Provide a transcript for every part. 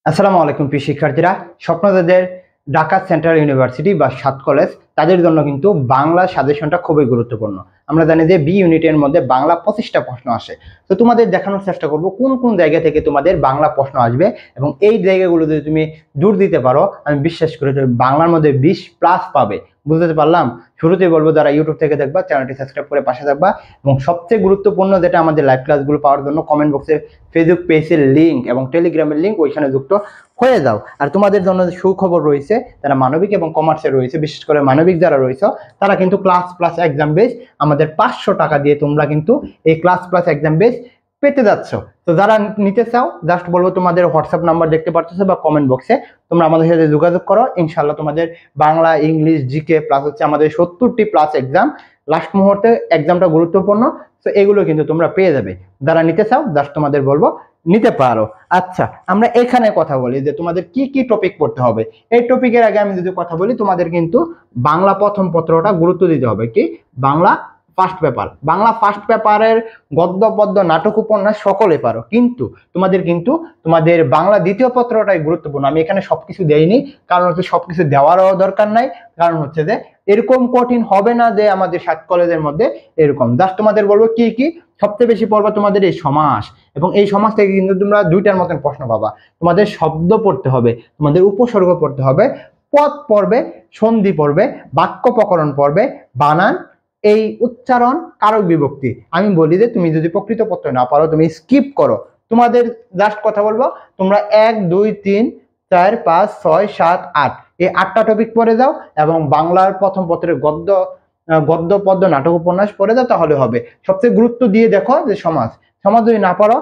আসসালামু আলাইকুম প্রিয় শিক্ষার্থীরা। স্বপ্নদাতাদের ঢাকা সেন্ট্রাল ইউনিভার্সিটি বা ৭ কলেজ তাদের জন্য কিন্তু বাংলা সাজেশনটা খুবই গুরুত্বপূর্ণ। আমরা জানি যে বি ইউনিটের মধ্যে বাংলা 25টা প্রশ্ন আসে। তো তোমাদের দেখানোর চেষ্টা করব কোন কোন জায়গা থেকে তোমাদের বাংলা প্রশ্ন আসবে এবং এই জায়গাগুলো যদি তুমি দূর দিতে পারো, আমি বিশ্বাস করি তুমি বাংলার মধ্যে 20+ পাবে। বুঝতে পারলাম? শুরুতেই বলবো, যারা ইউটিউব থেকে দেখবা চ্যানেলটি সাবস্ক্রাইব করে পাশে থাকবা এবং সবচেয়ে গুরুত্বপূর্ণ যেটা, আমাদের লাইভ ক্লাসগুলো পাওয়ার জন্য কমেন্ট বক্সে ফেসবুক পেজের লিঙ্ক এবং টেলিগ্রামের লিঙ্ক ওইখানে যুক্ত হয়ে যাও। আর তোমাদের জন্য সুখবর রয়েছে, যারা মানবিক এবং কমার্সে রয়েছে, বিশেষ করে মানবিক যারা রয়েছে, তারা কিন্তু ক্লাস প্লাস এক্সাম বেস আমাদের 500 টাকা দিয়ে তোমরা কিন্তু এই ক্লাস প্লাস এক্সাম বেস পেতে যাচ্ছ। তো যারা নিতে চাও, জাস্ট বলবো তোমাদের হোয়াটসঅ্যাপ নাম্বার দেখতে পাচ্ছ বা কমেন্ট বক্সে, তোমরা আমাদের সাথে যোগাযোগ করো। ইনশাল্লাহ তোমাদের বাংলা, ইংলিশ, জিকে প্লাস হচ্ছে আমাদের 70টি প্লাস এক্সাম, লাস্ট মুহূর্তে এক্সামটা গুরুত্বপূর্ণ। তো এগুলো কিন্তু তোমরা পেয়ে যাবে। যারা নিতে চাও জাস্ট তোমাদের বলবো নিতে পারো। আচ্ছা, আমরা এখানে কথা বলি যে তোমাদের কি কি টপিক পড়তে হবে। এই টপিকের আগে আমি যদি কথা বলি, তোমাদের কিন্তু বাংলা প্রথম পত্রটা গুরুত্ব দিতে হবে। কি? Bangla first paper. Bangla first পেপারের গদ্য পদ্য নাটক উপন্যাস সকলে পারো, কিন্তু তোমাদের বাংলা দ্বিতীয় পত্রটাই গুরুত্বপূর্ণ। আমি এখানে সবকিছু দেইনি, কারণ হচ্ছে সবকিছু দেওয়ারও দরকার নাই। কারণ হচ্ছে যে এরকম কঠিন হবে না যে আমাদের ৭ কলেজের মধ্যে এরকম। জাস্ট তোমাদের বলবো কি কি সবচেয়ে বেশি পড়বা, তোমাদের এই সমাস, এবং এই সমাজ থেকে কিন্তু তোমরা 2টার মতন প্রশ্ন পাবা। তোমাদের শব্দ পড়তে হবে, তোমাদের উপসর্গ পড়তে হবে, পদ পড়বে, সন্ধি পড়বে, বাক্য প্রকরণ পড়বে, বানান, এই উচ্চারণ, কারক বিভক্তি। আমি বলি যে তুমি যদি প্রকৃত পত্র না পারো তুমি স্কিপ করো। তোমাদের জাস্ট কথা বলবো, তোমরা 1 2 3 4 5 6 7 8 এই 8টা টপিক পড়ে যাও এবং বাংলার প্রথম পত্রের গদ্য পদ্য নাটক উপন্যাস পড়ে যাও, তাহলে হবে। সবচেয়ে গুরুত্ব দিয়ে দেখো যে সমাজ যদি না পারো,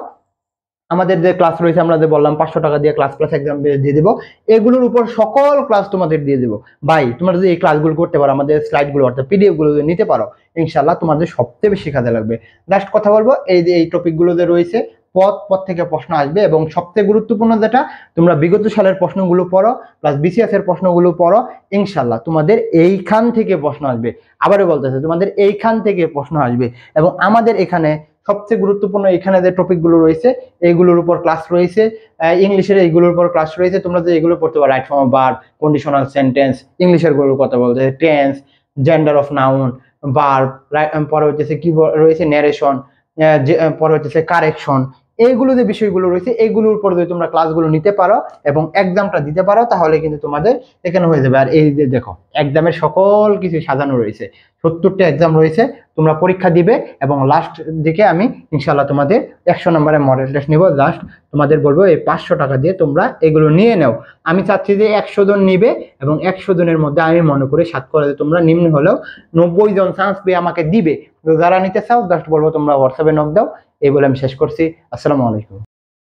আমাদের যে ক্লাস রয়েছে, আমরা যে বললাম 500 টাকা দিয়ে ক্লাস প্লাস এক্সাম দিয়ে দিব, এগুলোর উপর সকল ক্লাস তোমাদের দিয়ে দিব ভাই। তোমরা যদি এই ক্লাসগুলো করতে পারো, আমাদের স্লাইডগুলো অর্থাৎ পিডিএফ গুলো যদি নিতে পারো, ইনশাল্লাহ তোমাদের সবচেয়ে বেশি কাজে লাগবে। জাস্ট কথা বলবো, এই যে এই টপিকগুলো যে রয়েছে, পদ থেকে প্রশ্ন আসবে এবং সবচেয়ে গুরুত্বপূর্ণ যেটা, তোমরা বিগত সালের প্রশ্নগুলো পড়ো প্লাস বিসিএস এর প্রশ্নগুলো পড়ো। ইনশাল্লাহ তোমাদের এইখান থেকে প্রশ্ন আসবে। আবারও বলতেছে, তোমাদের এইখান থেকে প্রশ্ন আসবে। এবং আমাদের এখানে সবচেয়ে গুরুত্বপূর্ণ এখানে যে টপিকগুলো রয়েছে, এইগুলোর উপর ক্লাস রয়েছে। ইংলিশের এইগুলোর উপর ক্লাস রয়েছে। তোমরা যে এগুলো পড়তে পারো, right form of verb, conditional sentence, ইংলিশের গুলোর কথা বলতে tense, gender of noun, verb, পরে হচ্ছে কি রয়েছে, ন্যারেশন, পরে হচ্ছে কারেকশন। এইগুলো যে বিষয়গুলো রয়েছে, এইগুলোর উপর যদি তোমরা ক্লাসগুলো নিতে পারো এবং এক্সামটা দিতে পারো, তাহলে কিন্তু তোমাদের এখানে হয়ে যাবে। আর এই যে দেখো, এক্সামের সকল কিছু সাজানো রয়েছে, 70টা এক্সাম রয়েছে, তোমরা পরীক্ষা দিবে এবং লাস্ট দিকে আমি ইনশাল্লাহ তোমাদের 100 নম্বরের মডেল টেস্ট নিব। জাস্ট তোমাদের বলবো এই 500 টাকা দিয়ে তোমরা এগুলো নিয়ে নাও। আমি চাচ্ছি যে 100 জন নিবে এবং 100 জনের মধ্যে আমি মনে করি 7 কলেজে তোমরা নিম্ন হলেও 90 জন চান্স পেয়ে আমাকে দিবে। তো যারা নিতে চাও জাস্ট বলবো তোমরা হোয়াটসঅ্যাপে নক দাও। এই বলে আমি শেষ করছি। আসসালামু আলাইকুম।